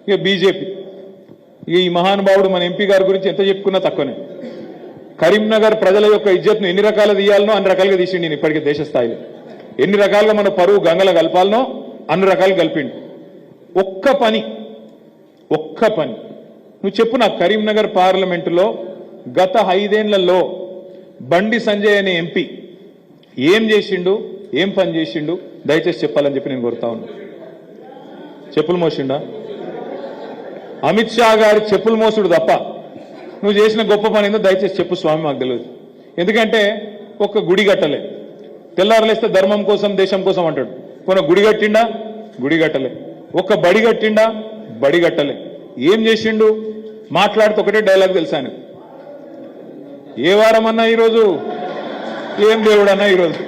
ఇక బీజేపీ, ఇక ఈ మహానుభావుడు మన ఎంపీ గారి గురించి ఎంత చెప్పుకున్నా తక్కువనే. కరీంనగర్ ప్రజల యొక్క ఇజ్జత్ను ఎన్ని రకాలు తీయాలనో అన్ని రకాలుగా తీసిండి నేను ఇప్పటికే దేశ స్థాయిలో. ఎన్ని రకాలుగా మన పరువు గంగల కలపాలనో అన్ని రకాలు కలిపిండు. ఒక్క పని నువ్వు చెప్పు నాకు, కరీంనగర్ పార్లమెంటులో గత 5 ఏళ్లలో బండి సంజయ్ అనే ఎంపీ ఏం చేసిండు, ఏం పని చేసిండు దయచేసి చెప్పాలని చెప్పి నేను కోరుతా ఉన్నా. చెప్పులు మోసిండా? అమిత్ షా గారి చెప్పులు మోసుడు తప్ప నువ్వు చేసిన గొప్ప పని ఏందో దయచేసి చెప్పు స్వామి, మాకు తెలియదు. ఎందుకంటే ఒక్క గుడి కట్టలే, తెల్లారలేస్తే ధర్మం కోసం దేశం కోసం అంటాడు. కొన గుడి కట్టిండా? గుడి కట్టలే. ఒక్క బడి కట్టిండా? బడి కట్టలే. ఏం చేసిండు? మాట్లాడితే ఒకటే డైలాగ్ తెలుసాను, ఏ వారం అన్నా ఈరోజు, ఏం దేవుడు అన్నా ఈరోజు,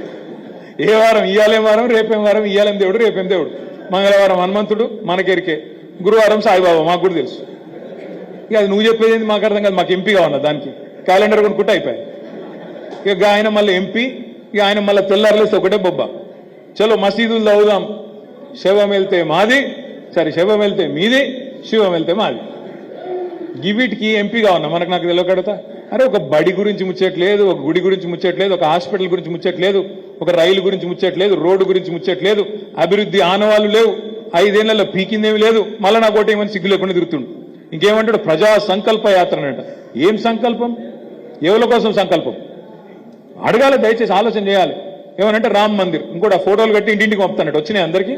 ఏ వారం, ఇయ్యాలేం వారం, రేపేం వారం, ఇయ్యాలేం దేవుడు, రేపేం దేవుడు. మంగళవారం హనుమంతుడు మనకెరికే, గురువారం సాయిబాబా మాకు కూడా తెలుసు. ఇక అది నువ్వు చెప్పేది మాకు అర్థం కాదు, మాకు ఎంపీగా ఉన్నా దానికి క్యాలెండర్ కొనుక్కుంటే అయిపోయాయి. ఇక ఆయన మళ్ళీ ఎంపీ, ఇక ఆయన మళ్ళీ తెల్లారలేస్తే ఒకటే బొబ్బ. చలో మసీదులు చదువుదాం, శవం వెళ్తే మాది, శవం వెళ్తే మీది, శివం వెళ్తే మాది. గివిటికి ఎంపీగా ఉన్నా మనకు నాకు తెలియకడతా. అరే ఒక బడి గురించి ముచ్చట్లేదు, ఒక గుడి గురించి ముచ్చట్లేదు, ఒక హాస్పిటల్ గురించి ముచ్చట్లేదు, ఒక రైలు గురించి ముచ్చట్లేదు, రోడ్డు గురించి ముచ్చట్లేదు, అభివృద్ధి ఆనవాళ్ళు లేవు, 5 ఏళ్లలో పీకిందేమి లేదు. మళ్ళీ నాకు ఓటేమని సిగ్గు లేకుండా తిరుగుతుండు. ఇంకేమంటాడు? ప్రజా సంకల్ప యాత్ర అంట. ఏం సంకల్పం? ఎవరి కోసం సంకల్పం? అడగాలి, దయచేసి ఆలోచన చేయాలి. ఏమనంటే రామ్ మందిర్, ఇంకోటి ఆ ఫోటోలు కట్టి ఇంటింటికి పంపుతానట్టు. వచ్చినాయా? అందరికీ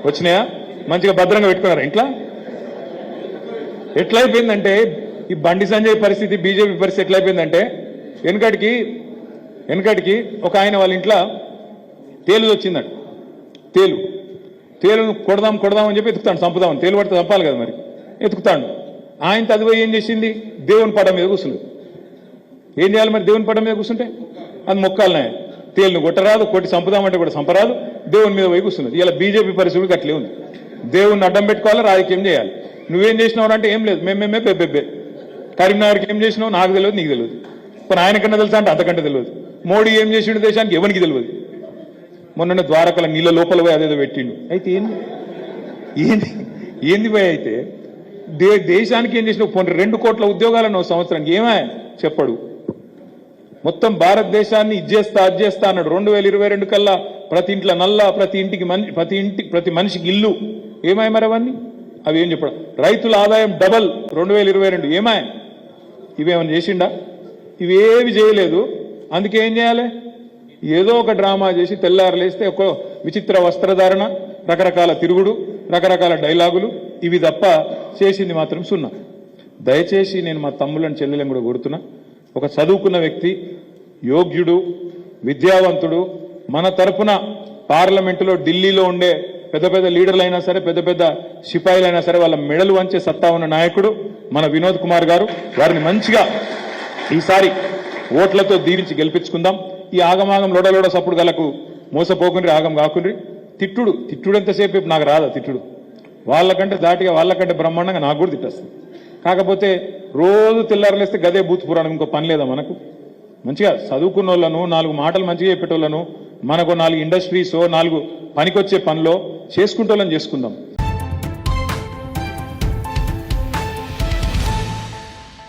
వచ్చినాయా? మంచిగా భద్రంగా పెట్టుకున్నారా ఇంట్లో? ఎట్లయిపోయిందంటే ఈ బండి సంజయ్ పరిస్థితి, బీజేపీ పరిస్థితి ఎట్లయిపోయిందంటే, వెనకటికి ఒక ఆయన వాళ్ళ ఇంట్లో తేలు వచ్చిందట. తేలును కొడదాం అని చెప్పి ఎత్తుకుతాడు, చంపుదామని. తేలు పడితే చంపాలి కదా, మరి ఎత్తుకుతాడు. ఆయన తదువై ఏం చేసింది? దేవుని పటం మీద కూర్చుంది. ఏం చేయాలి మరి దేవుని పటం మీద కూర్చుంటే? అది మొక్కాలనే. తేలును కొట్టరాదు, కొట్టి చంపుదామంటే కూడా చంపరాదు, దేవుని మీద పోయి కూర్చున్నది. ఇలా బీజేపీ పరిస్థితులు అట్లే ఉంది. దేవుణ్ణి అడ్డం పెట్టుకోవాలి, రాజకీయం చేయాలి. నువ్వేం చేసినావు అంటే ఏం లేదు, మేమేమే బెబ్బెబ్బే. కరీంనగర్కి ఏం చేసినావు నాకు తెలియదు, నీకు తెలియదు. కానీ ఆయనకన్నా తెలుసా అంటే అంతకంటే తెలియదు. మోడీ ఏం చేసిండు దేశానికి ఎవరికి తెలియదు. మొన్న ద్వారకల నీళ్ళ లోపల పోయి అదేదో పెట్టిండు. అయితే ఏంది పోయి? అయితే దేశానికి ఏం చేసినావు? 2 కోట్ల ఉద్యోగాలను సంవత్సరానికి ఏమా చెప్పడు. మొత్తం భారతదేశాన్ని ఇచ్చేస్తా అన్నాడు. 2022 కల్లా ప్రతి ఇంట్లో నల్లా, ప్రతి మనిషికి ఇల్లు. ఏమాయ మరి అవన్నీ? అవి ఏం చెప్పడం? రైతుల ఆదాయం డబల్ 2022. ఏమాయ? ఇవేమన్నా చేసిండా? ఇవేవి చేయలేదు. అందుకే ఏం చేయాలి? ఏదో ఒక డ్రామా చేసి తెల్లారలేస్తే ఒక విచిత్ర వస్త్రధారణ, రకరకాల తిరుగుడు, రకరకాల డైలాగులు, ఇవి తప్ప చేసింది మాత్రం సున్నా. దయచేసి నేను మా తమ్ముళ్ళని చెల్లెలను కూడా కోరుతున్నా, ఒక చదువుకున్న వ్యక్తి, యోగ్యుడు, విద్యావంతుడు, మన తరపున పార్లమెంటులో ఢిల్లీలో ఉండే పెద్ద పెద్ద లీడర్లు అయినా సరే, పెద్ద పెద్ద సిపాయిలైనా సరే వాళ్ళ మెడలు వంచే సత్తా ఉన్న నాయకుడు మన వినోద్ కుమార్ గారు. వారిని మంచిగా ఈసారి ఓట్లతో దీవించి గెలిపించుకుందాం. ఈ ఆగమాగం లోడలోడ సప్పుడు గలకు మోసపోకుండ్రి, ఆగం కాకుండ్రి. తిట్టుడు ఎంతసేపు నాకు రాదా తిట్టుడు? వాళ్ళకంటే దాటిగా, వాళ్ళకంటే బ్రహ్మాండంగా నాకు కూడా తిట్టేస్తుంది. కాకపోతే రోజు తెల్లారలేస్తే గదే బూత్ పురాణం, ఇంకో పని లేదా మనకు? మంచిగా చదువుకున్న వాళ్ళను, 4 మాటలు మంచిగా చెప్పేటోళ్ళను, మనకు 4 ఇండస్ట్రీసో 4 పనికొచ్చే పనిలో చేసుకుంటోళ్ళని చేసుకుందాం.